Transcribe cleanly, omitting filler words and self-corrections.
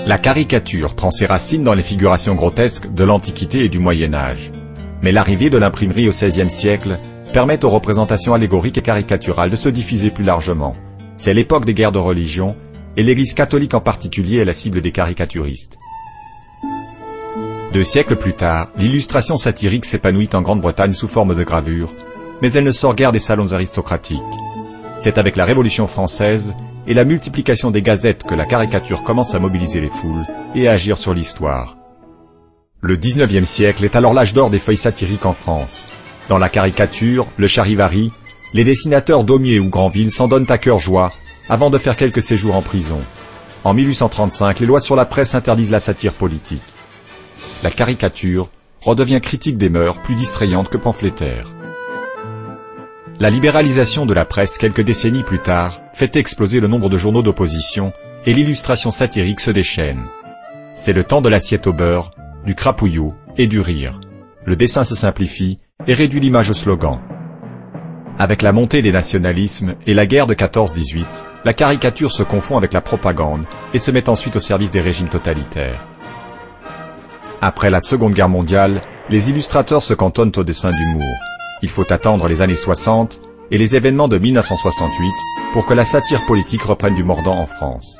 La caricature prend ses racines dans les figurations grotesques de l'Antiquité et du Moyen-Âge. Mais l'arrivée de l'imprimerie au XVIe siècle permet aux représentations allégoriques et caricaturales de se diffuser plus largement. C'est l'époque des guerres de religion, et l'Église catholique en particulier est la cible des caricaturistes. 2 siècles plus tard, l'illustration satirique s'épanouit en Grande-Bretagne sous forme de gravure, mais elle ne sort guère des salons aristocratiques. C'est avec la Révolution française et la multiplication des gazettes que la caricature commence à mobiliser les foules et à agir sur l'histoire. Le XIXe siècle est alors l'âge d'or des feuilles satiriques en France. Dans la caricature, le charivari, les dessinateurs Daumier ou Granville s'en donnent à cœur joie avant de faire quelques séjours en prison. En 1835, les lois sur la presse interdisent la satire politique. La caricature redevient critique des mœurs, plus distrayante que pamphlétaire. La libéralisation de la presse quelques décennies plus tard fait exploser le nombre de journaux d'opposition et l'illustration satirique se déchaîne. C'est le temps de l'assiette au beurre, du crapouillot et du rire. Le dessin se simplifie et réduit l'image au slogan. Avec la montée des nationalismes et la guerre de 14-18, la caricature se confond avec la propagande et se met ensuite au service des régimes totalitaires. Après la Seconde Guerre mondiale, les illustrateurs se cantonnent au dessin d'humour. Il faut attendre les années 60 et les événements de 1968 pour que la satire politique reprenne du mordant en France.